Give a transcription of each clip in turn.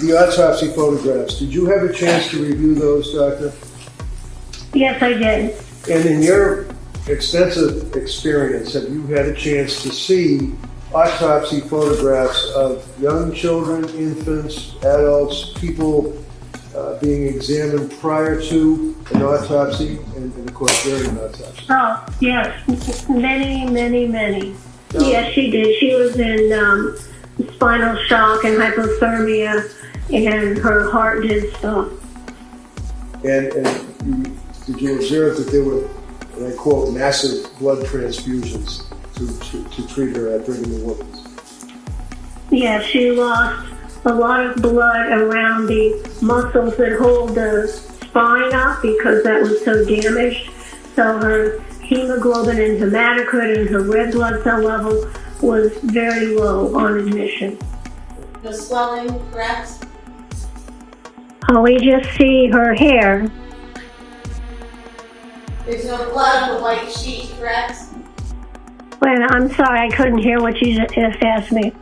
the autopsy photographs, did you have a chance to review those, Doctor? Yes, I did. And in your extensive experience, have you had a chance to see autopsy photographs of young children, infants, adults, people being examined prior to an autopsy and of course during an autopsy? Oh, yes. Many. Yes, she did. She was in spinal shock and hypothermia, and her heart did stop. And did you observe that there were, and I quote, massive blood transfusions to treat her at bringing the wounds? Yeah, she lost a lot of blood around the muscles that hold the spine up because that was so damaged. So her hemoglobin and hematocrit and her red blood cell level was very low on admission. No swelling, correct? We just see her hair. There's no blood on the white sheet, correct? Well, I'm sorry, I couldn't hear what you just asked me.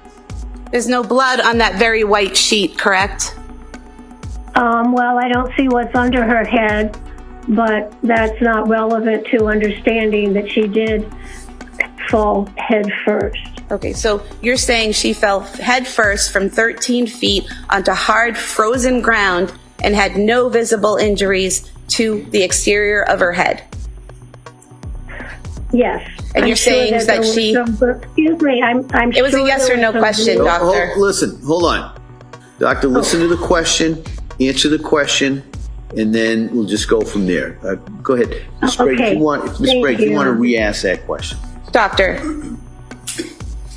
There's no blood on that very white sheet, correct? Well, I don't see what's under her head, but that's not relevant to understanding that she did fall head first. Okay, so you're saying she fell head first from 13 feet onto hard, frozen ground and had no visible injuries to the exterior of her head. Yes. And you're saying that she... Excuse me, I'm It was sure a yes or no question, doctor. Listen, hold on. Doctor, listen to the question, answer the question, and then we'll just go from there. Go ahead. Ms. Sprague, if you want to re-ask that question. Doctor,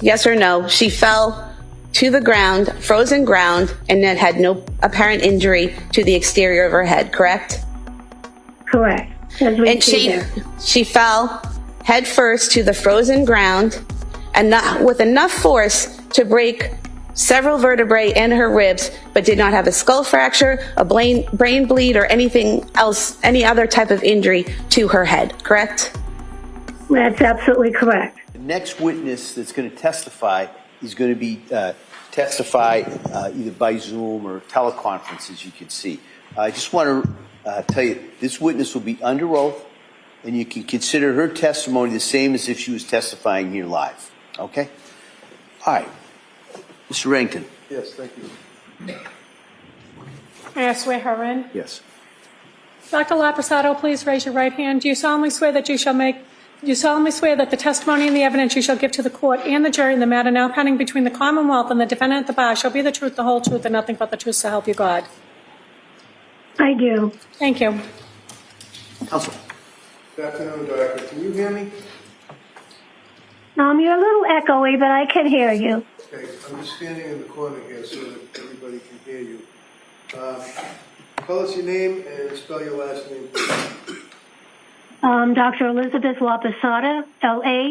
yes or no, she fell to the ground, frozen ground, and then had no apparent injury to the exterior of her head, correct? Correct. As we And see there. she fell head first to the frozen ground and not with enough force to break several vertebrae in her ribs, but did not have a skull fracture, a brain bleed, or anything else, any other type of injury to her head, correct? That's absolutely correct. The next witness that's going to testify is going to be testify either by Zoom or teleconference, as you can see. I just want to tell you, this witness will be under oath, and you can consider her testimony the same as if she was testifying here live. Okay? All right. Mr. Rankin. Yes, thank you. May I swear her in? Yes. Dr. Laposata, please raise your right hand. Do you solemnly swear that the testimony and the evidence you shall give to the court and the jury in the matter now pending between the Commonwealth and the defendant at the bar shall be the truth, the whole truth, and nothing but the truth, so help you God? I do. Thank you. Counsel. Good afternoon, Doctor. Can you hear me? You're a little echoey, but I can hear you. Okay, I'm just standing in the corner here so that everybody can hear you. Tell us your name and spell your last name, please. Dr. Elizabeth Laposata, Laposata.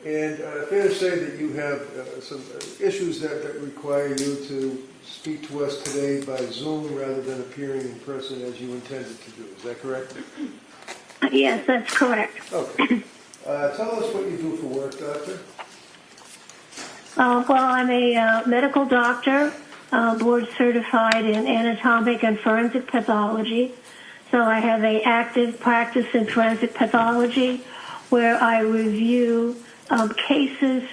And fair to say that you have some issues that require you to speak to us today by Zoom rather than appearing in person as you intended to do. Is that correct? Yes, that's correct. Okay. Tell us what you do for work, Doctor. Well, I'm a medical doctor, board certified in anatomic and forensic pathology. So I have an active practice in forensic pathology where I review cases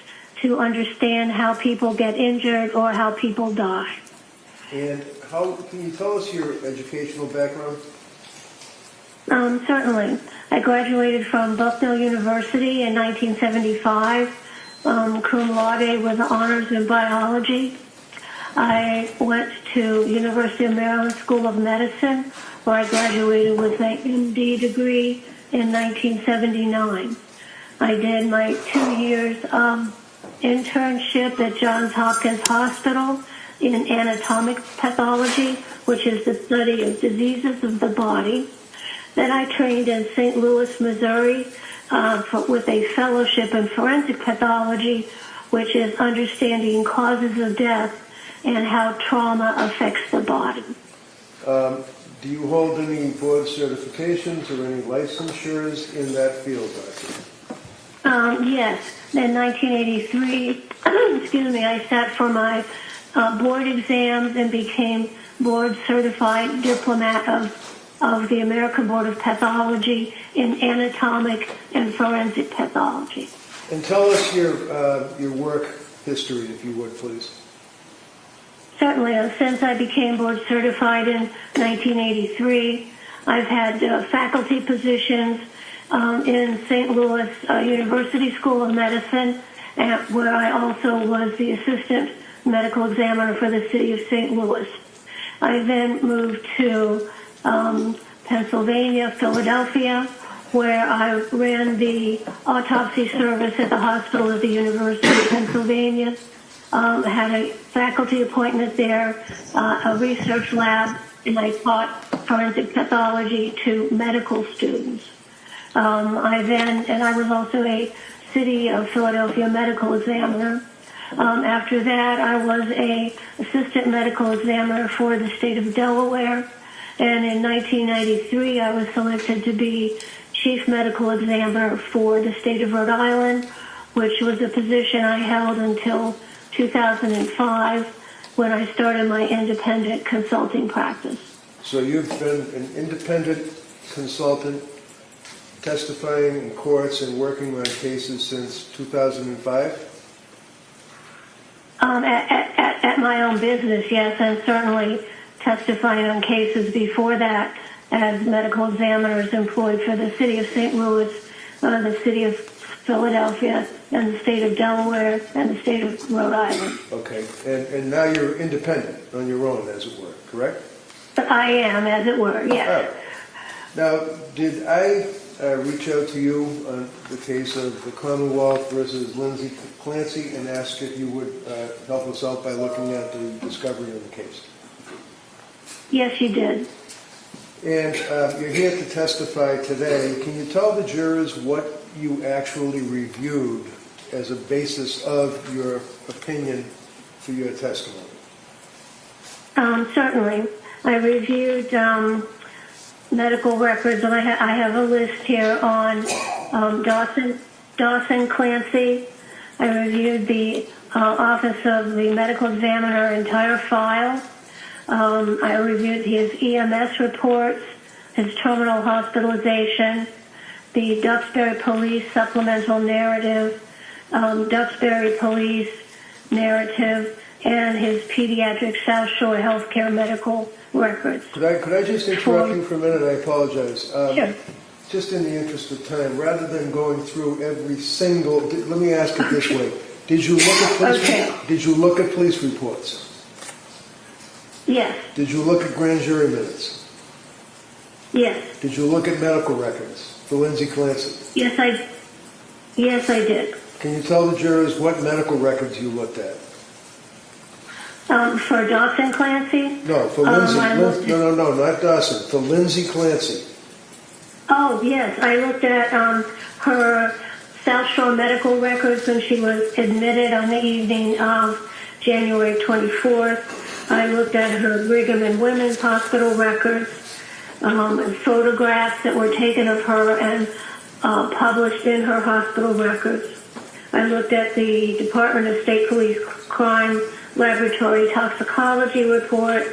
to understand how people get injured or how people die. And can you tell us your educational background? Certainly. I graduated from Bucknell University in 1975, cum laude with honors in biology. I went to University of Maryland School of Medicine, where I graduated with an MD degree in 1979. I did my 2 years internship at Johns Hopkins Hospital in anatomic pathology, which is the study of diseases of the body. Then I trained in St. Louis, Missouri, with a fellowship in forensic pathology, which is understanding causes of death and how trauma affects the body. Do you hold any board certifications or any licensures in that field, Doctor? Yes. In 1983, excuse me, I sat for my board exams and became board certified diplomat of the American Board of Pathology in anatomic and forensic pathology. And tell us your work history, if you would, please. Certainly, since I became board certified in 1983, I've had faculty positions in St. Louis University School of Medicine, where I also was the assistant medical examiner for the city of St. Louis. I then moved to Pennsylvania, Philadelphia, where I ran the autopsy service at the Hospital of the University of Pennsylvania. Had a faculty appointment there, a research lab, and I taught forensic pathology to medical students. I was also a City of Philadelphia medical examiner. After that, I was a assistant medical examiner for the state of Delaware. And in 1993, I was selected to be chief medical examiner for the state of Rhode Island, which was a position I held until 2005 when I started my independent consulting practice. So you've been an independent consultant testifying in courts and working on cases since 2005? At my own business, yes, and certainly testifying on cases before that as medical examiners employed for the city of St. Louis, the city of Philadelphia, and the state of Delaware, and the state of Rhode Island. Okay, and now you're independent on your own, as it were, correct? But I am, as it were, yes. All right. Now, did I reach out to you on the case of the Commonwealth versus Lindsay Clancy and ask if you would help us out by looking at the discovery of the case? Yes, you did. And you're here to testify today. Can you tell the jurors what you actually reviewed as a basis of your opinion for your testimony? Certainly. I reviewed medical records, and I have a list here on Dawson Clancy. I reviewed the Office of the Medical Examiner entire file. I reviewed his EMS reports, his terminal hospitalization, the Duxbury Police supplemental narrative, Duxbury Police narrative, and his pediatric South Shore healthcare medical records. Could I just interrupt you for a minute? I apologize. Sure. Just in the interest of time, rather than going through every single, let me ask it this way: Did you look at police? Okay. Did you look at police reports? Yes. Did you look at grand jury minutes? Yes. Did you look at medical records for Lindsay Clancy? Yes, I did. Can you tell the jurors what medical records you looked at? For Dawson Clancy? No, for Lindsay. No, not Dawson. For Lindsay Clancy. Oh, yes. I looked at her South Shore medical records when she was admitted on the evening of January 24th. I looked at her Brigham and Women's Hospital records, and photographs that were taken of her and published in her hospital records. I looked at the Department of State Police Crime Laboratory Toxicology report,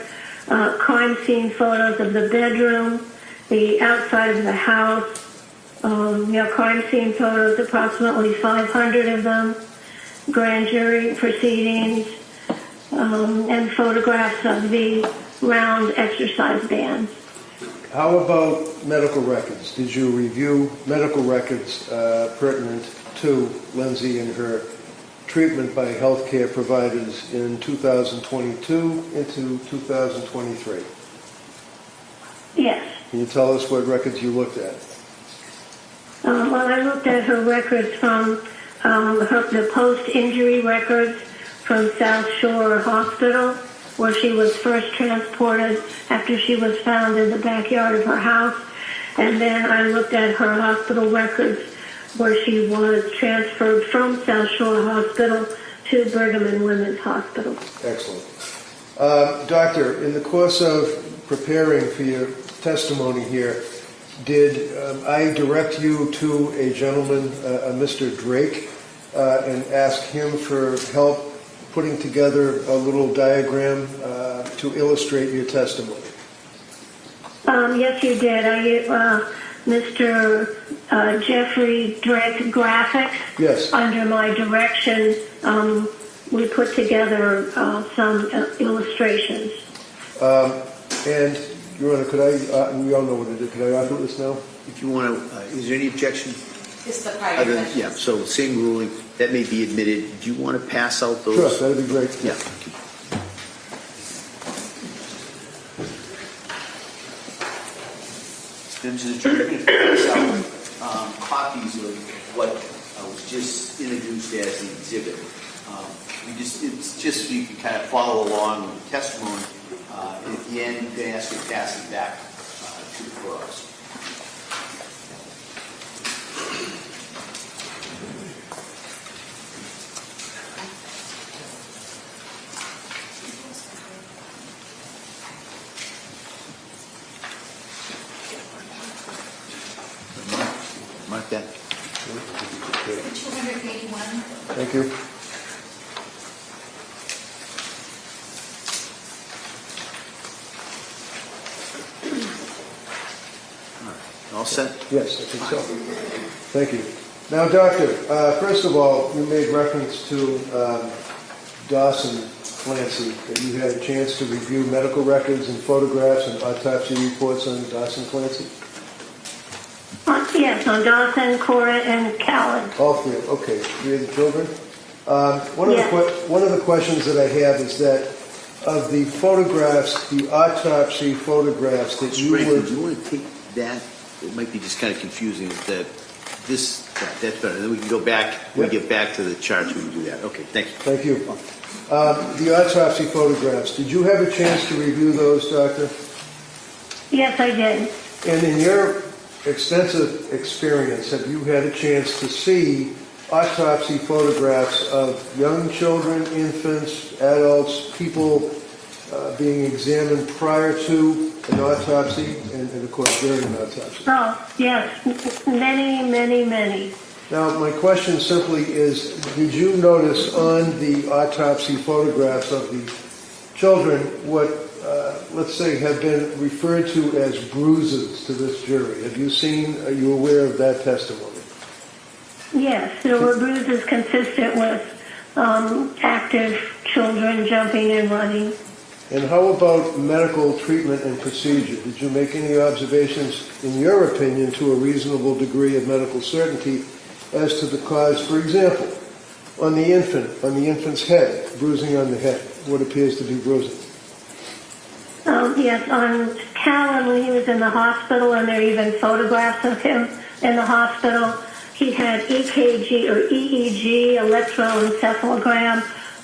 crime scene photos of the bedroom, the outside of the house, crime scene photos, approximately 500 of them, grand jury proceedings, and photographs of the round exercise bands. How about medical records? Did you review medical records pertinent to Lindsay and her treatment by healthcare providers in 2022 into 2023? Yes. Can you tell us what records you looked at? Well, I looked at her records from the post-injury records from South Shore Hospital, where she was first transported after she was found in the backyard of her house. And then I looked at her hospital records where she was transferred from South Shore Hospital to Brigham and Women's Hospital. Excellent. Doctor, in the course of preparing for your testimony here, did I direct you to a gentleman, a Mr. Drake, and ask him for help putting together a little diagram to illustrate your testimony? Yes, you did. Mr. Jeffrey Drake Graphics. Yes. Under my direction, we put together some illustrations. And, Your Honor, we all know what it is. Could I offer this now? If you want to, is there any objection? It's the prior questions. Yeah, so same ruling, that may be admitted. Do you want to pass out those? Sure, that'd be great. Yeah. Members of the jury, we're going to pass out copies of what was just introduced as the exhibit. It's just so you can kind of follow along with the testimony. And at the end, you can ask to pass it back to the clerks. Mark that. 281. Thank you. All set? Yes, I think so. Thank you. Now, Doctor, first of all, you made reference to Dawson Clancy, that you had a chance to review medical records and photographs and autopsy reports on Dawson Clancy? Yes, on Dawson, Cora, and Callan. All three. Okay, three of the children. One of the questions that I have is that of the photographs, the autopsy photographs that you Ray, were... do you want to take that? It might be just kind of confusing. That's better. Then we can go back. When we get back to the charts, we can do that. Okay, thank you. Thank you. The autopsy photographs, did you have a chance to review those, Doctor? Yes, I did. And in your extensive experience, have you had a chance to see autopsy photographs of young children, infants, adults, people being examined prior to an autopsy and of course during an autopsy? Oh, yes, many. Now, my question simply is, did you notice on the autopsy photographs of the children what, let's say, have been referred to as bruises to this jury? Are you aware of that testimony? Yes, there were bruises consistent with active children jumping and running. And how about medical treatment and procedure? Did you make any observations, in your opinion, to a reasonable degree of medical certainty as to the cause? For example, on the infant's head, bruising on the head, what appears to be bruising? Yes, on Callan, when he was in the hospital, and there are even photographs of him in the hospital, he had EKG or EEG, electroencephalogram,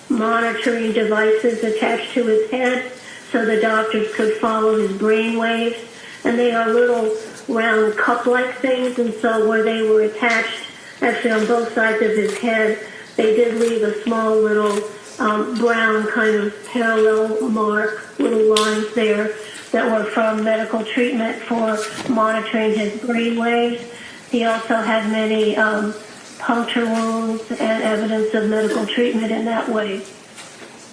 monitoring devices attached to his head so the doctors could follow his brain waves. And they are little round cup-like things, and so where they were attached, actually on both sides of his head, they did leave a small little brown kind of parallel mark, little lines there that were from medical treatment for monitoring his brain waves. He also had many puncture wounds and evidence of medical treatment in that way.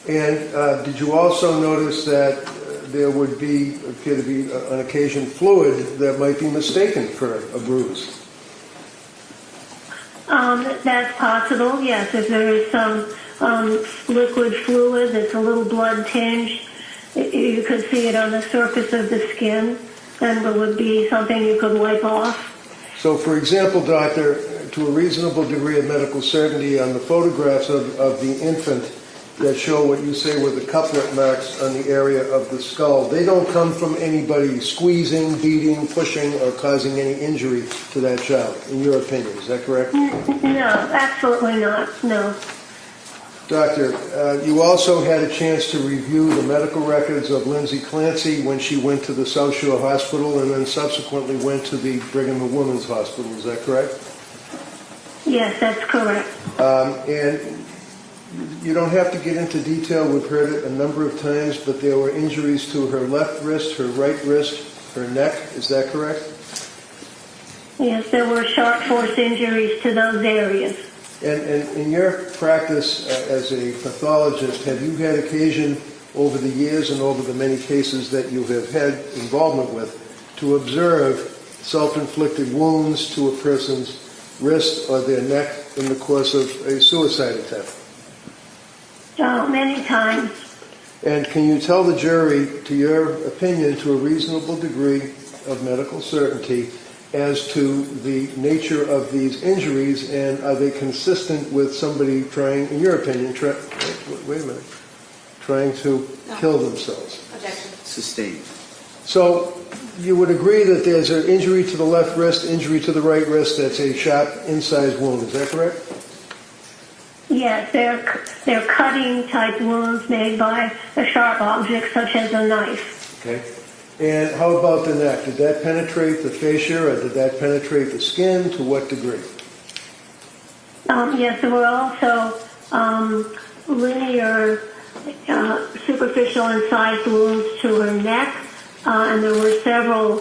And did you also notice that there would appear to be on occasion fluid that might be mistaken for a bruise? That's possible, yes. If there is some liquid fluid that's a little blood tinged, you could see it on the surface of the skin, and it would be something you could wipe off. So, for example, Doctor, to a reasonable degree of medical certainty on the photographs of the infant that show what you say were the couplet marks on the area of the skull, they don't come from anybody squeezing, beating, pushing, or causing any injury to that child, in your opinion. Is that correct? No, absolutely not, no. Doctor, you also had a chance to review the medical records of Lindsay Clancy when she went to the South Shore Hospital and then subsequently went to the Brigham and Women's Hospital. Is that correct? Yes, that's correct. And you don't have to get into detail. We've heard it a number of times, but there were injuries to her left wrist, her right wrist, her neck. Is that correct? Yes, there were sharp force injuries to those areas. And in your practice as a pathologist, have you had occasion over the years and over the many cases that you have had involvement with to observe self-inflicted wounds to a person's wrist or their neck in the course of a suicide attempt? Many times. And can you tell the jury, to your opinion, to a reasonable degree of medical certainty, as to the nature of these injuries, and are they consistent with somebody trying, in your opinion, wait a minute, trying to kill themselves? Objection. Sustained. So you would agree that there's an injury to the left wrist, injury to the right wrist, that's a sharp incised wound, is that correct? Yes, they're cutting type wounds made by a sharp object such as a knife. Okay. And how about the neck? Did that penetrate the fascia or did that penetrate the skin? To what degree? Yes, there were also linear, superficial incised wounds to her neck, and there were several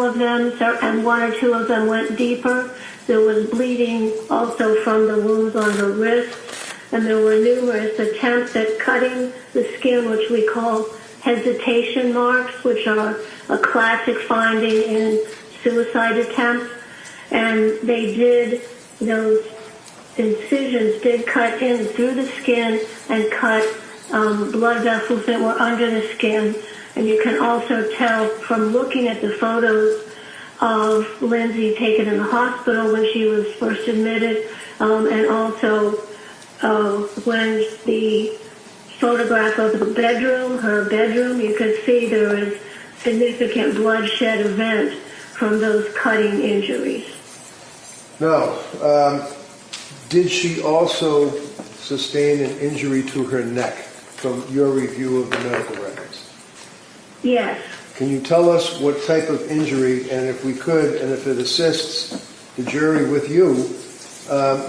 of them, and one or two of them went deeper. There was bleeding also from the wounds on her wrists, and there were numerous attempts at cutting the skin, which we call hesitation marks, which are a classic finding in suicide attempts. And those incisions did cut in through the skin and cut blood vessels that were under the skin. And you can also tell from looking at the photos of Lindsay taken in the hospital when she was first admitted, and also when the photograph of the bedroom, her bedroom, you could see there was significant bloodshed event from those cutting injuries. Now, did she also sustain an injury to her neck from your review of the medical records? Yes. Can you tell us what type of injury, and if we could, and if it assists the jury with you,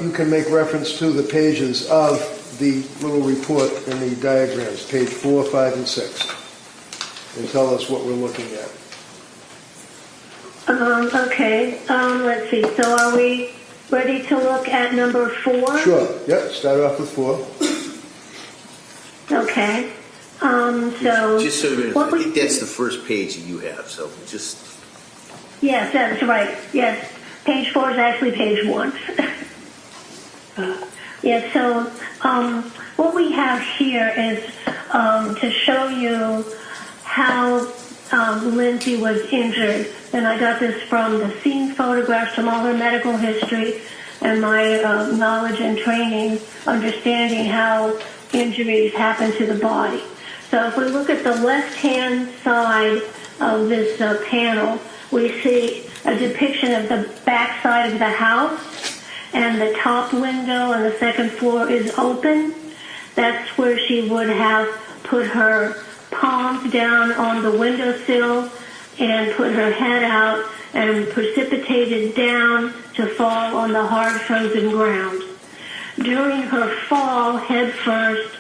you can make reference to the pages of the little report and the diagrams, page 4, 5, and 6, and tell us what we're looking at. Okay, let's see. So are we ready to look at number 4? Sure. Yep, start off with 4. Okay. So Just so you know, what I think that's the first page that you have, so just... Yes, that's right. Yes, page 4 is actually page 1. Yes, so what we have here is to show you how Lindsay was injured. And I got this from the scene photographs, from all her medical history, and my knowledge and training, understanding how injuries happen to the body. So if we look at the left-hand side of this panel, we see a depiction of the back side of the house, and the top window on the second floor is open. That's where she would have put her palms down on the windowsill and put her head out and precipitated down to fall on the hard frozen ground. During her fall, head first,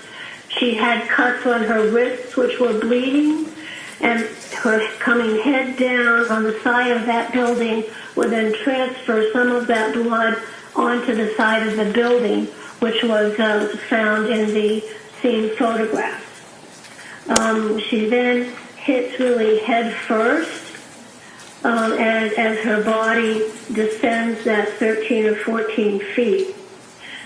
she had cuts on her wrists which were bleeding, and her coming head down on the side of that building would then transfer some of that blood onto the side of the building, which was found in the scene photographs. She then hits really head first as her body descends that 13 or 14 feet.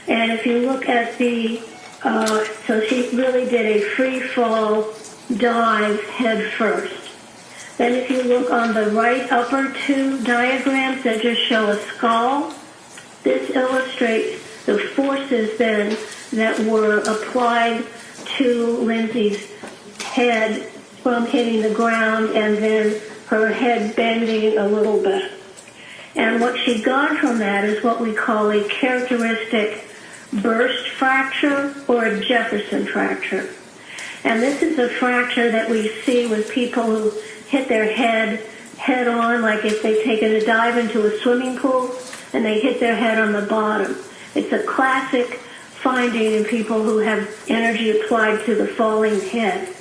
And if you look at so she really did a free fall dive head first. Then if you look on the right upper 2 diagrams that just show a skull, this illustrates the forces then that were applied to Lindsay's head from hitting the ground and then her head bending a little bit. And what she got from that is what we call a characteristic burst fracture or a Jefferson fracture. And this is a fracture that we see with people who hit their head on, like if they've taken a dive into a swimming pool and they hit their head on the bottom. It's a classic finding in people who have energy applied to the falling head.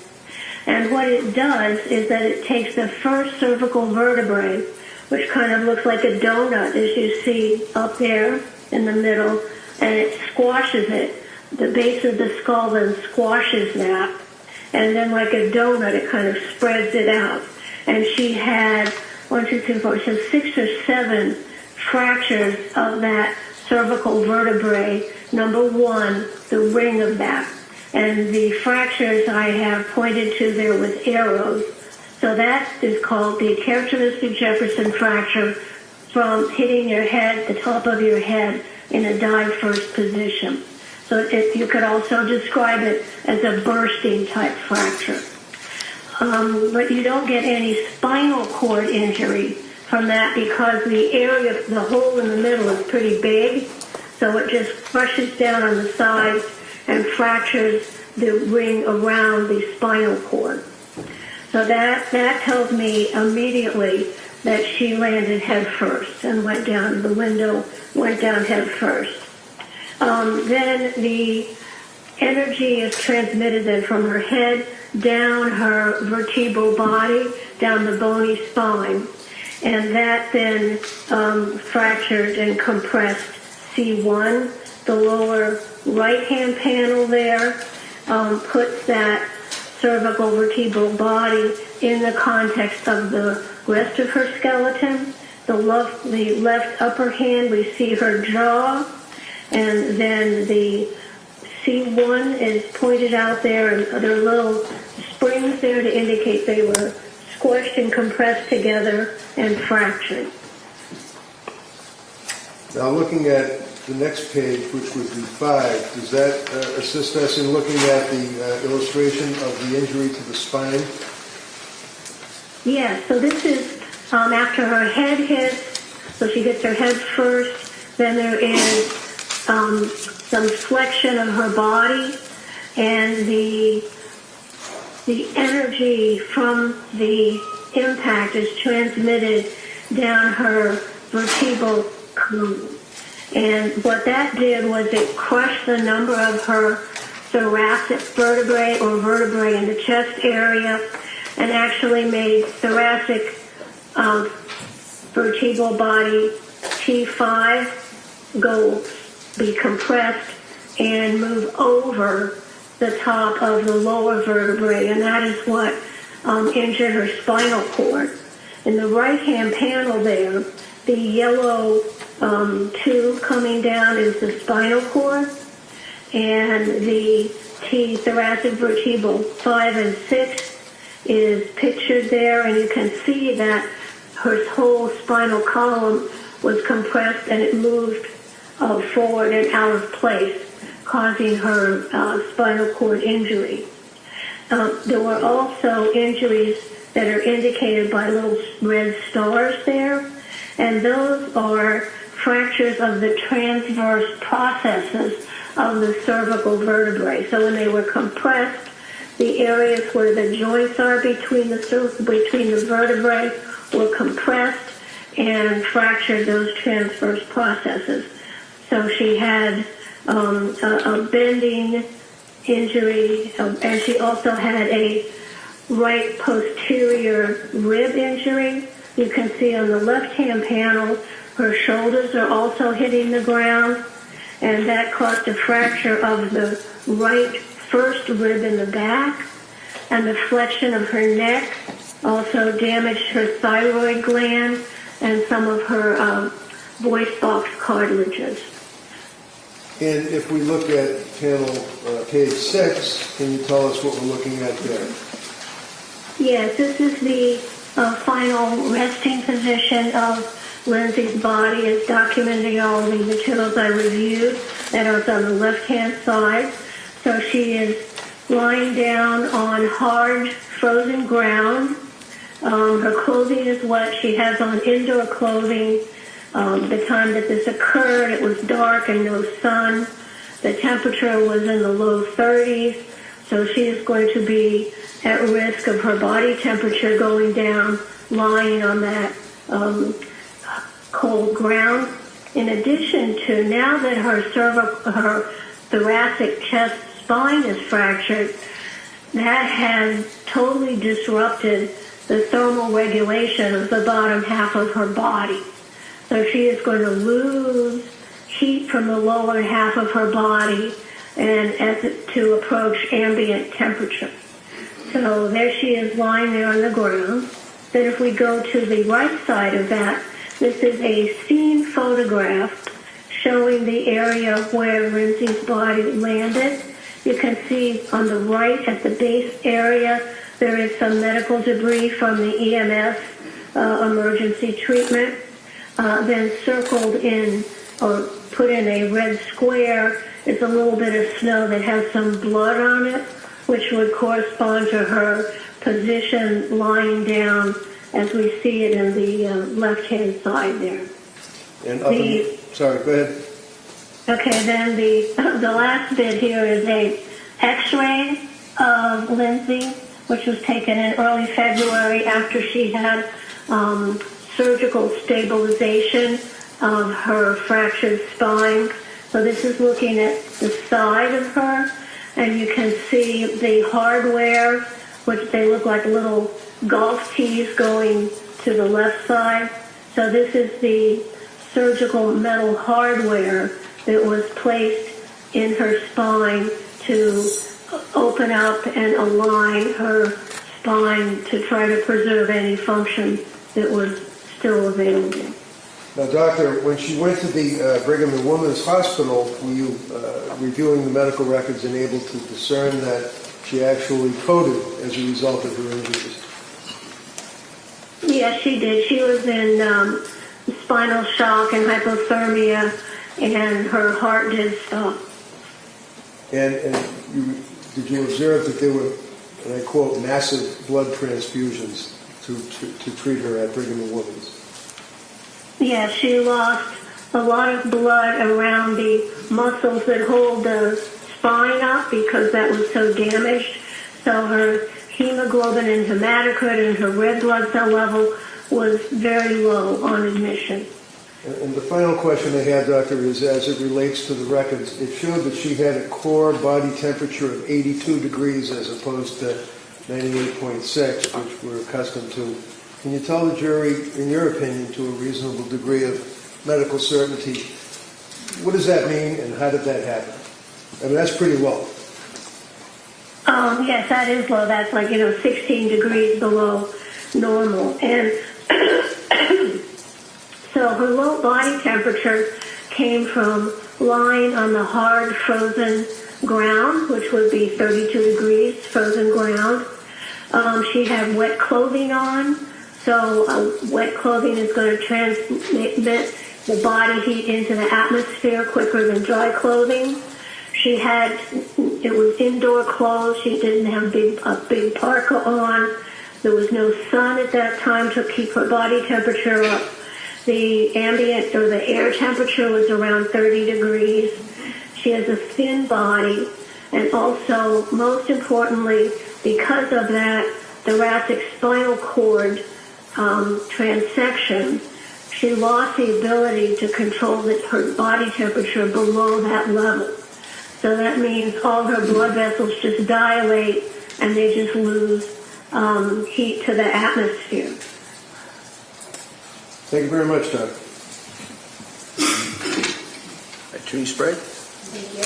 And what it does is that it takes the first cervical vertebrae, which kind of looks like a donut, as you see up there in the middle, and it squashes it. The base of the skull then squashes that, and then like a donut, it kind of spreads it out. And she had 6 or 7 fractures of that cervical vertebrae, number 1, the ring of that. And the fractures I have pointed to there with arrows. So that is called the characteristic Jefferson fracture from hitting your head, the top of your head, in a dive first position. So you could also describe it as a bursting type fracture. But you don't get any spinal cord injury from that because the area, the hole in the middle is pretty big. So it just crushes down on the sides and fractures the ring around the spinal cord. So that tells me immediately that she landed head first and went down the window, went down head first. Then the energy is transmitted then from her head down her vertebral body, down the bony spine. And that then fractured and compressed C1. The lower right-hand panel there puts that cervical vertebral body in the context of the rest of her skeleton. The left upper hand, we see her jaw, and then the C1 is pointed out there, and there are little springs there to indicate they were squished and compressed together and fractured. Now, looking at the next page, which would be 5, does that assist us in looking at the illustration of the injury to the spine? Yeah, so this is after her head hits, so she gets her head first, then there is some flexion of her body, and the energy from the impact is transmitted down her vertebral column. And what that did was it crushed the number of her thoracic vertebrae or vertebrae in the chest area and actually made thoracic vertebral body T5 be compressed and move over the top of the lower vertebrae, and that is what injured her spinal cord. In the right-hand panel there, the yellow tube coming down is the spinal cord, and the T thoracic vertebral 5 and 6 is pictured there, and you can see that her whole spinal column was compressed and it moved forward and out of place, causing her spinal cord injury. There were also injuries that are indicated by little red stars there, and those are fractures of the transverse processes of the cervical vertebrae. So when they were compressed, the areas where the joints are between the vertebrae were compressed and fractured those transverse processes. So she had a bending injury, and she also had a right posterior rib injury. You can see on the left-hand panel, her shoulders are also hitting the ground, and that caused a fracture of the right first rib in the back, and the flexion of her neck also damaged her thyroid gland and some of her voice box cartilages. And if we look at panel page 6, can you tell us what we're looking at there? Yes, this is the final resting position of Lindsay's body, as documenting all the materials I reviewed that are on the left-hand side. So she is lying down on hard, frozen ground. Her clothing is wet. She has on indoor clothing. The time that this occurred, it was dark and no sun. The temperature was in the low 30s, so she is going to be at risk of her body temperature going down, lying on that cold ground. In addition to, now that her thoracic chest spine is fractured, that has totally disrupted the thermal regulation of the bottom half of her body. So she is going to lose heat from the lower half of her body and to approach ambient temperature. So there she is lying there on the ground. Then if we go to the right side of that, this is a scene photograph showing the area where Lindsay's body landed. You can see on the right at the base area, there is some medical debris from the EMS emergency treatment. Then circled in or put in a red square is a little bit of snow that has some blood on it, which would correspond to her position lying down as we see it in the left-hand side there. And sorry, go ahead. Okay, then the last bit here is a X-ray of Lindsay, which was taken in early February after she had surgical stabilization of her fractured spine. So this is looking at the side of her, and you can see the hardware, which they look like little golf tees going to the left side. So this is the surgical metal hardware that was placed in her spine to open up and align her spine to try to preserve any function that was still available. Now, doctor, when she went to the Brigham and Women's Hospital, were you reviewing the medical records and able to discern that she actually coded as a result of her injuries? Yes, she did. She was in spinal shock and hypothermia, and her heart did stop. And did you observe that there were, and I quote, massive blood transfusions to treat her at Brigham and Women's? Yes, she lost a lot of blood around the muscles that hold the spine up because that was so damaged. So her hemoglobin and hematocrit and her red blood cell level was very low on admission. And the final question I had, doctor, is as it relates to the records, it showed that she had a core body temperature of 82 degrees as opposed to 98.6, which we're accustomed to. Can you tell the jury, in your opinion, to a reasonable degree of medical certainty, what does that mean and how did that happen? I mean, that's pretty low. Yes, that is low. That's like, 16 degrees below normal. And so her low body temperature came from lying on the hard frozen ground, which would be 32 degrees frozen ground. She had wet clothing on, so wet clothing is going to transmit the body heat into the atmosphere quicker than dry clothing. It was indoor clothes. She didn't have a big parka on. There was no sun at that time to keep her body temperature up. The ambient or the air temperature was around 30 degrees. She has a thin body, and also, most importantly, because of that thoracic spinal cord transection, she lost the ability to control her body temperature below that level. So that means all her blood vessels just dilate and they just lose heat to the atmosphere. Thank you very much, Doc. Attorney Sprague? Thank you.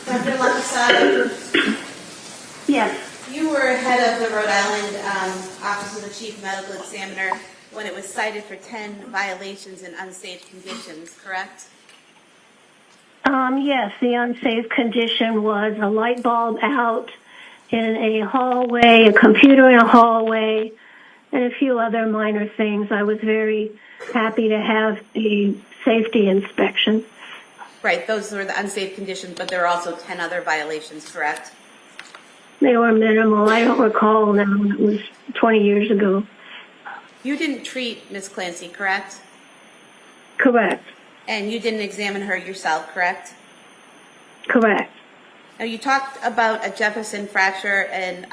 Dr. Laposata, Yes. you were head of the Rhode Island Office of the Chief Medical Examiner when it was cited for 10 violations in unsafe conditions, correct? Yes, the unsafe condition was a light bulb out in a hallway, a computer in a hallway, and a few other minor things. I was very happy to have a safety inspection. Right, those were the unsafe conditions, but there were also 10 other violations, correct? They were minimal. I don't recall now. It was 20 years ago. You didn't treat Ms. Clancy, correct? Correct. And you didn't examine her yourself, correct? Correct. Now, you talked about a Jefferson fracture and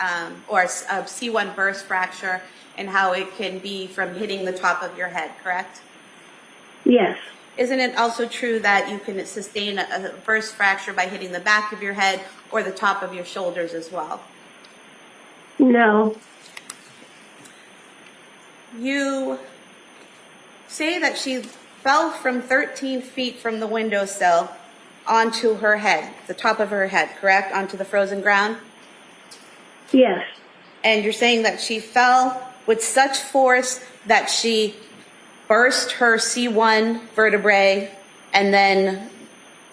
or a C1 burst fracture and how it can be from hitting the top of your head, correct? Yes. Isn't it also true that you can sustain a burst fracture by hitting the back of your head or the top of your shoulders as well? No. You say that she fell from 13 feet from the windowsill onto her head, the top of her head, correct? Onto the frozen ground? Yes. And you're saying that she fell with such force that she burst her C1 vertebrae and then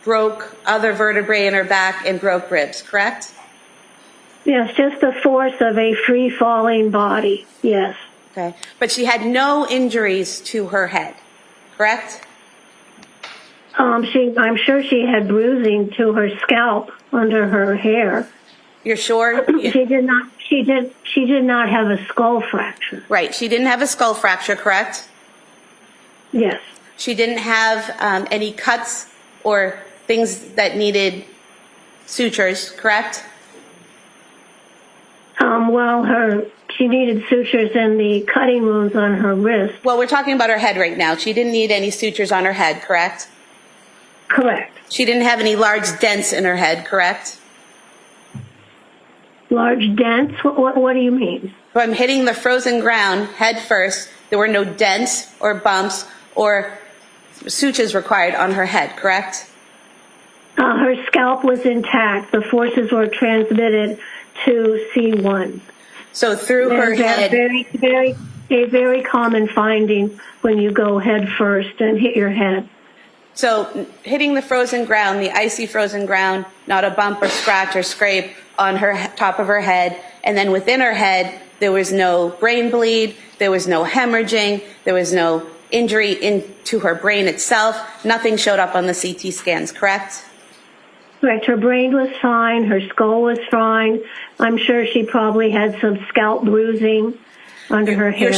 broke other vertebrae in her back and broke ribs, correct? Yes, just the force of a free-falling body. Yes. Okay. But she had no injuries to her head, correct? I'm sure she had bruising to her scalp under her hair. You're sure? She did not have a skull fracture. Right. She didn't have a skull fracture, correct? Yes. She didn't have any cuts or things that needed sutures, correct? She needed sutures in the cutting wounds on her wrist. Well, we're talking about her head right now. She didn't need any sutures on her head, correct? Correct. She didn't have any large dents in her head, correct? Large dents? What do you mean? From hitting the frozen ground head first, there were no dents or bumps or sutures required on her head, correct? Her scalp was intact. The forces were transmitted to C1. So through her head. A very common finding when you go head first and hit your head. So hitting the frozen ground, the icy frozen ground, not a bump or scratch or scrape on her top of her head. And then within her head, there was no brain bleed. There was no hemorrhaging. There was no injury into her brain itself. Nothing showed up on the CT scans, correct? Correct. Her brain was fine. Her skull was fine. I'm sure she probably had some scalp bruising under her hair.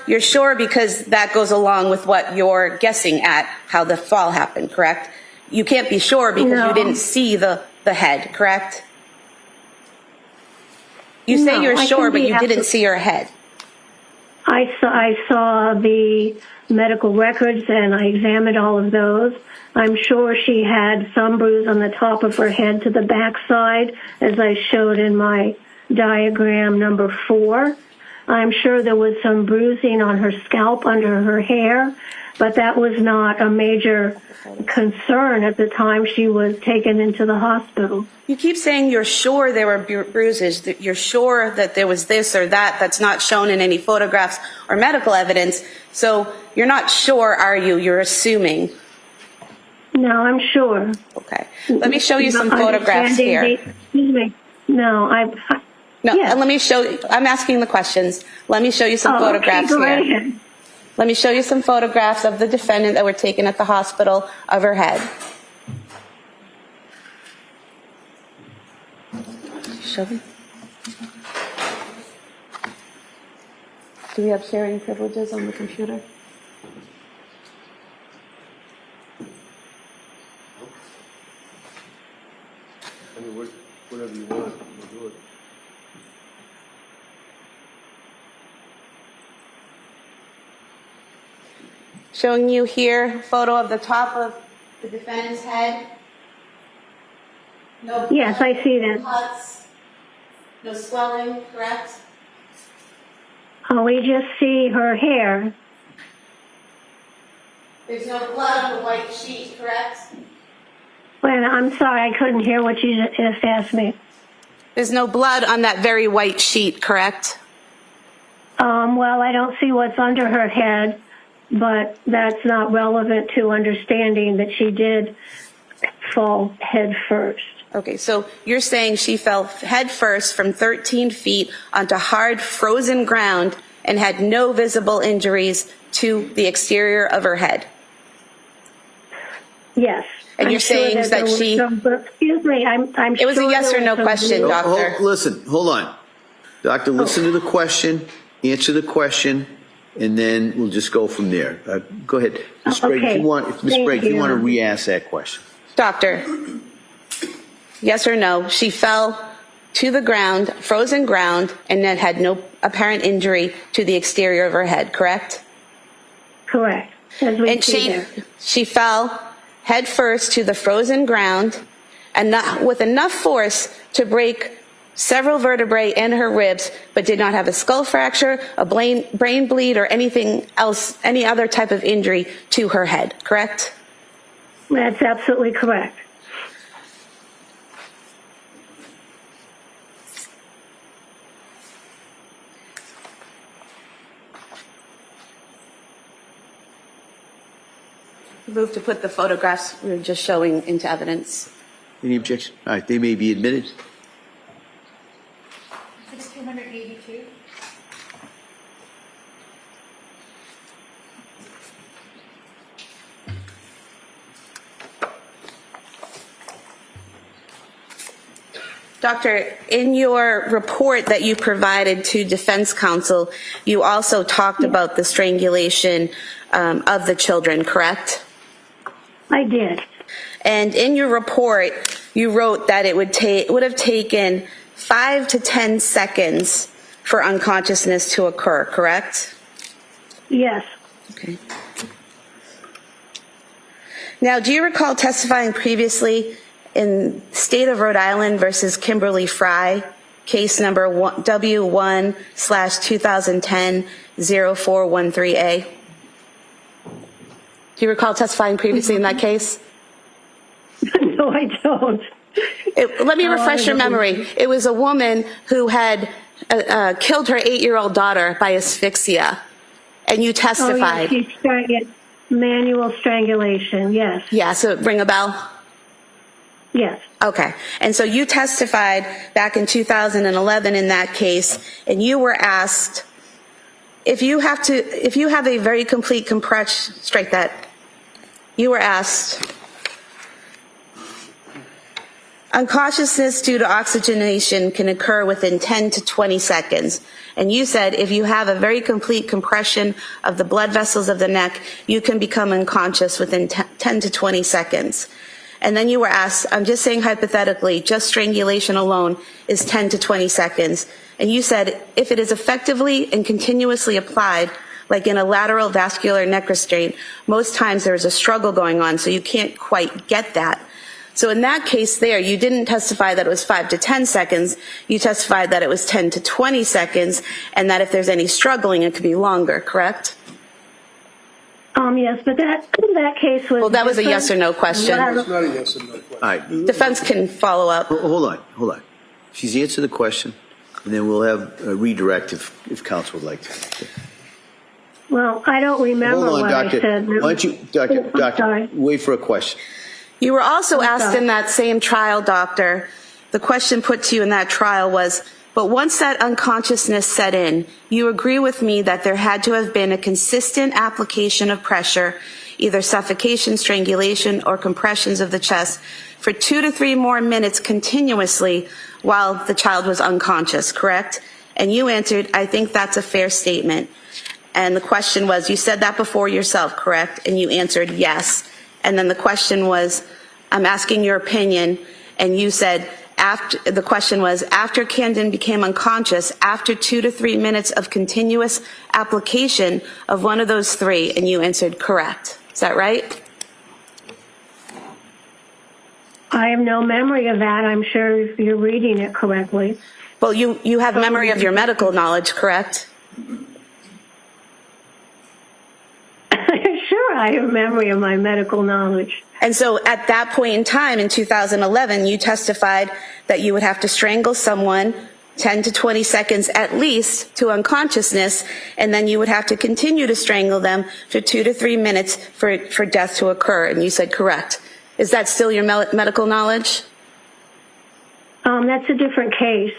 You're sure because that goes along with what you're guessing at how the fall happened, correct? You can't be sure because you didn't see the head, correct? You say you're sure, but you didn't see her head. I saw the medical records and I examined all of those. I'm sure she had some bruise on the top of her head to the backside, as I showed in my diagram number 4. I'm sure there was some bruising on her scalp under her hair, but that was not a major concern at the time she was taken into the hospital. You keep saying you're sure there were bruises, that you're sure that there was this or that that's not shown in any photographs or medical evidence. So you're not sure, are you? You're assuming. No, I'm sure. Okay. Let me show you some photographs here. Excuse me. No, and let me show you. I'm asking the questions. Let me show you some photographs go here. ahead. Let me show you some photographs of the defendant that were taken at the hospital of her head. Show them. Do we have sharing privileges on the computer? I mean, whatever you want, we'll do it. Showing you here a photo of the top of the defendant's head. No Yes, I see that. cuts, no swelling, correct? We just see her hair. There's no blood on the white sheet, correct? Well, I'm sorry, I couldn't hear what you just asked me. There's no blood on that very white sheet, correct? Well, I don't see what's under her head, but that's not relevant to understanding that she did fall head first. Okay, so you're saying she fell head first from 13 feet onto hard frozen ground and had no visible injuries to the exterior of her head. Yes. And you're saying that she... Excuse me, I'm It was a sure yes or there no was some question, bruise. Doctor. Listen, hold on. Doctor, listen to the question, answer the question, and then we'll just go from there. Go ahead. Ms. Sprague, Okay. if you want to re-ask that question. Doctor, yes or no, she fell to the ground, frozen ground, and then had no apparent injury to the exterior of her head, correct? Correct. as we And see there. she fell head first to the frozen ground, and not with enough force to break several vertebrae in her ribs, but did not have a skull fracture, a brain bleed, or anything else, any other type of injury to her head, correct? That's absolutely correct. Move to put the photographs we were just showing into evidence. Any objection? All right, they may be admitted. 282. Doctor, in your report that you provided to defense counsel, you also talked about the strangulation of the children, correct? I did. And in your report, you wrote that it would have taken 5 to 10 seconds for unconsciousness to occur, correct? Yes. Okay. Now, do you recall testifying previously in State of Rhode Island versus Kimberly Fry, case number W1/2010-0413A? Do you recall testifying previously in that case? No, I don't. Let me refresh your memory. It was a woman who had killed her 8-year-old daughter by asphyxia, and you testified. Oh, yes, she started manual strangulation, yes. Yeah, so ring a bell? Yes. Okay. And so you testified back in 2011 in that case, and you were asked if you have a very complete compression, strike that. You were asked, unconsciousness due to oxygenation can occur within 10 to 20 seconds. And you said if you have a very complete compression of the blood vessels of the neck, you can become unconscious within 10 to 20 seconds. And then you were asked, I'm just saying hypothetically, just strangulation alone is 10 to 20 seconds. And you said if it is effectively and continuously applied, like in a lateral vascular neck restraint, most times there is a struggle going on, so you can't quite get that. So in that case there, you didn't testify that it was 5 to 10 seconds. You testified that it was 10 to 20 seconds, and that if there's any struggling, it could be longer, correct? Yes, but that case was. Well, that was a yes or no question. It's not a yes or no question. All right. Defense can follow up. Hold on. She's answered the question, and then we'll have a redirect if counsel would like to. Well, I don't remember Hold on, what Doctor. I said. Why don't you, Doctor, sorry. wait for a question. You were also asked sorry. in that same trial, Doctor, the question put to you in that trial was, but once that unconsciousness set in, you agree with me that there had to have been a consistent application of pressure, either suffocation, strangulation, or compressions of the chest for 2 to 3 more minutes continuously while the child was unconscious, correct? And you answered, I think that's a fair statement. And the question was, you said that before yourself, correct? And you answered yes. And then the question was, I'm asking your opinion, and you said, the question was, after Camden became unconscious, after 2 to 3 minutes of continuous application of one of those 3, and you answered correct. Is that right? I have no memory of that. I'm sure you're reading it correctly. Well, you have memory of your medical knowledge, correct? Sure, I have memory of my medical knowledge. And so at that point in time, in 2011, you testified that you would have to strangle someone 10 to 20 seconds at least to unconsciousness, and then you would have to continue to strangle them for 2 to 3 minutes for death to occur. And you said correct. Is that still your medical knowledge? That's a different case.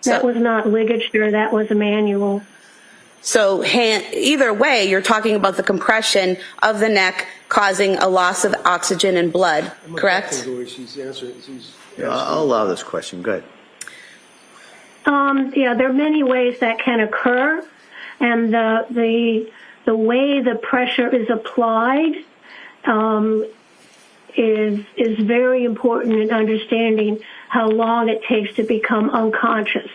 That was not ligature, that was a manual. So either way, you're talking about the compression of the neck causing a loss of oxygen and blood, correct? I'll allow this question. Go ahead. Yeah, there are many ways that can occur, and the way the pressure is applied is very important in understanding how long it takes to become unconscious.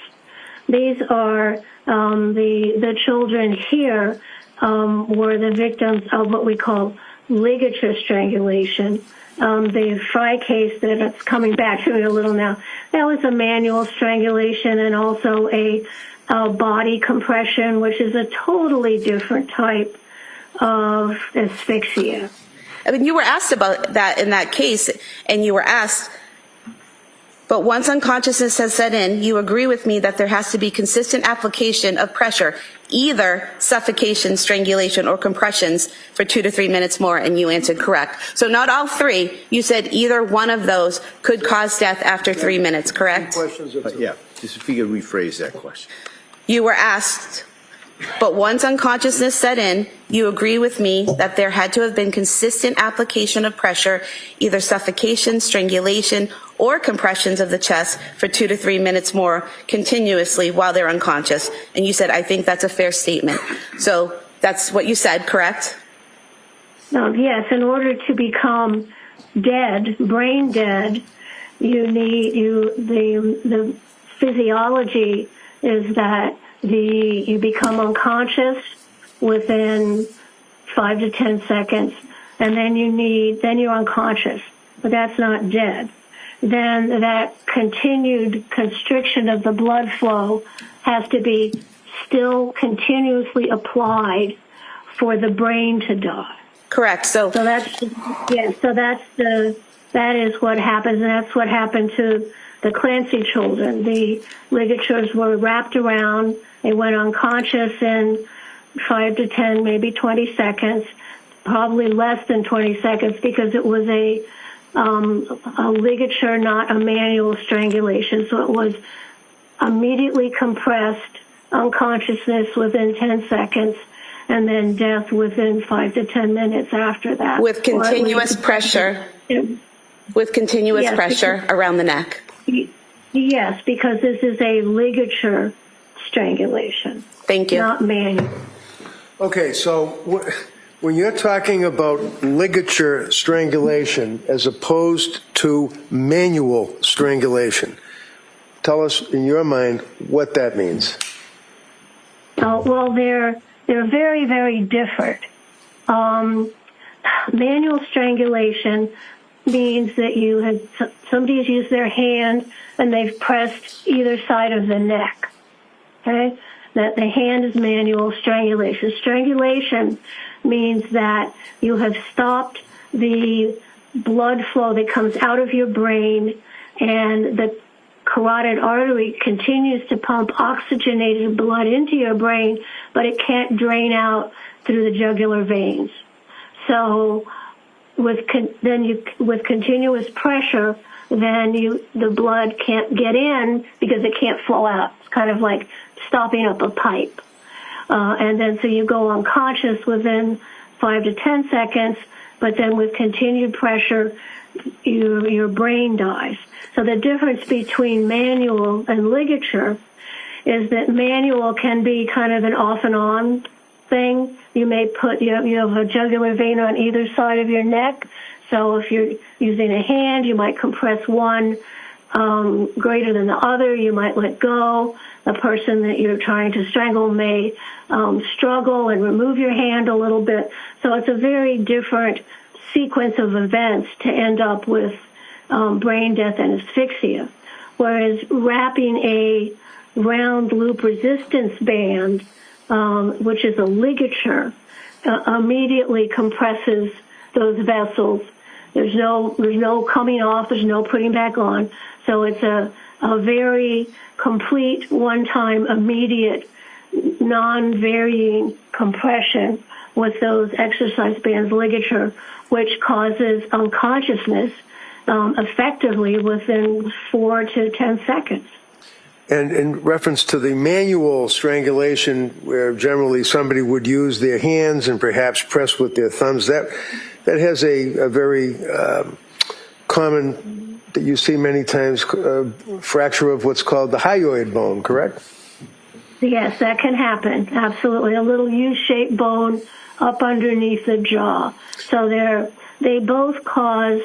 These are the children here were the victims of what we call ligature strangulation. The Fry case that's coming back to me a little now, that was a manual strangulation and also a body compression, which is a totally different type of asphyxia. I mean, you were asked about that in that case, and you were asked, but once unconsciousness has set in, you agree with me that there has to be consistent application of pressure, either suffocation, strangulation, or compressions for 2 to 3 minutes more, and you answered correct. So not all three. You said either one of those could cause death after 3 minutes, correct? Questions of Yeah, just if you could rephrase that question. You were asked, but once unconsciousness set in, you agree with me that there had to have been consistent application of pressure, either suffocation, strangulation, or compressions of the chest for 2 to 3 minutes more continuously while they're unconscious. And you said, I think that's a fair statement. So that's what you said, correct? Yes, in order to become dead, brain dead, the physiology is that you become unconscious within 5 to 10 seconds, and then you're unconscious, but that's not dead. Then that continued constriction of the blood flow has to be still continuously applied for the brain to die. Correct. So that is what happens, and that's what happened to the Clancy children. The ligatures were wrapped around. They went unconscious in 5 to 10, maybe 20 seconds, probably less than 20 seconds because it was a ligature, not a manual strangulation. So it was immediately compressed, unconsciousness within 10 seconds, and then death within 5 to 10 minutes after that. with continuous pressure, around the neck. Yes, because this is a ligature strangulation. Thank you. Not manual. Okay, so when you're talking about ligature strangulation as opposed to manual strangulation, tell us in your mind what that means. Well, they're very, very different. Manual strangulation means that somebody's used their hand and they've pressed either side of the neck. Okay? That the hand is manual strangulation. Strangulation means that you have stopped the blood flow that comes out of your brain, and the carotid artery continues to pump oxygenated blood into your brain, but it can't drain out through the jugular veins. So with continuous pressure, then the blood can't get in because it can't flow out. It's kind of like stopping up a pipe. And then so you go unconscious within 5 to 10 seconds, but then with continued pressure, your brain dies. So the difference between manual and ligature is that manual can be kind of an off and on thing. You may you have a jugular vein on either side of your neck. So if you're using a hand, you might compress one greater than the other. You might let go. The person that you're trying to strangle may struggle and remove your hand a little bit. So it's a very different sequence of events to end up with brain death and asphyxia. Whereas wrapping a round loop resistance band, which is a ligature, immediately compresses those vessels. There's no coming off, there's no putting back on. So it's a very complete, one-time, immediate, non-varying compression with those exercise bands ligature, which causes unconsciousness effectively within 4 to 10 seconds. And in reference to the manual strangulation, where generally somebody would use their hands and perhaps press with their thumbs, that has a very common, that you see many times, fracture of what's called the hyoid bone, correct? Yes, that can happen, absolutely. A little U-shaped bone up underneath the jaw. So they both cause,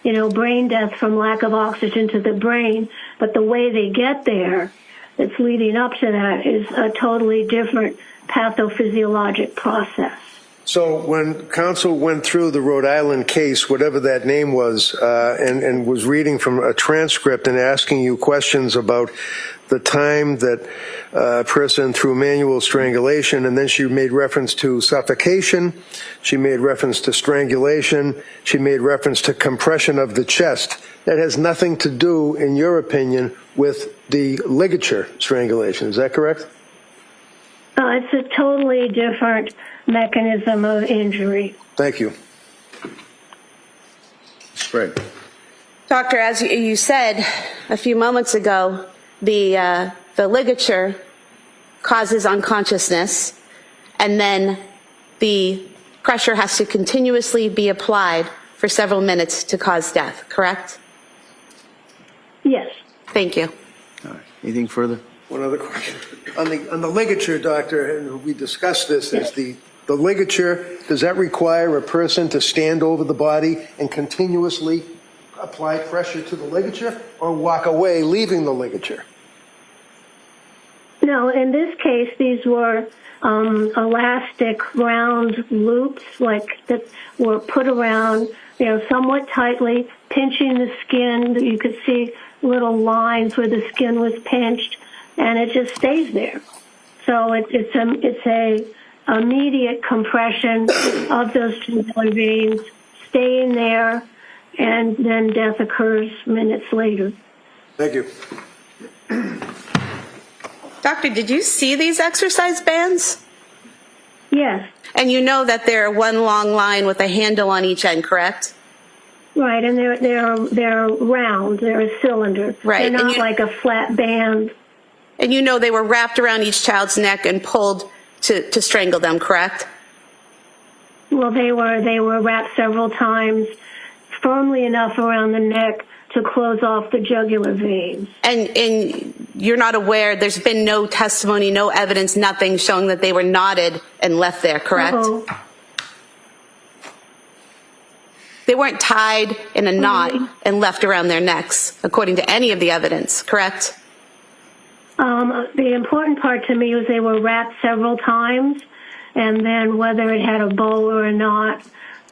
brain death from lack of oxygen to the brain, but the way they get there that's leading up to that is a totally different pathophysiologic process. So when counsel went through the Rhode Island case, whatever that name was, and was reading from a transcript and asking you questions about the time that a person through manual strangulation, and then she made reference to suffocation, she made reference to strangulation, she made reference to compression of the chest. That has nothing to do, in your opinion, with the ligature strangulation. Is that correct? It's a totally different mechanism of injury. Thank you. Sprague. Doctor, as you said a few moments ago, the ligature causes unconsciousness, and then the pressure has to continuously be applied for several minutes to cause death, correct? Yes. Thank you. All right. Anything further? One other question. On the ligature, doctor, and we discussed this, is the ligature, does that require a person to stand over the body and continuously apply pressure to the ligature, or walk away leaving the ligature? No, in this case, these were elastic round loops that were put around, somewhat tightly, pinching the skin. You could see little lines where the skin was pinched, and it just stays there. So it's a immediate compression of those tubular veins, staying there, and then death occurs minutes later. Thank you. Doctor, did you see these exercise bands? Yes. And you know that they're one long line with a handle on each end, correct? Right, and they're round. They're a cylinder. Right. They're not like a flat band. And you know they were wrapped around each child's neck and pulled to strangle them, correct? Well, they were wrapped several times, firmly enough around the neck to close off the jugular veins. And you're not aware, there's been no testimony, no evidence, nothing showing that they were knotted and left there, correct? Uh-oh. They weren't tied in a knot and left around their necks, according to any of the evidence, correct? The important part to me was they were wrapped several times, and then whether it had a bow or a knot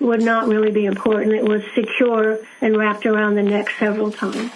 would not really be important. It was secure and wrapped around the neck several times.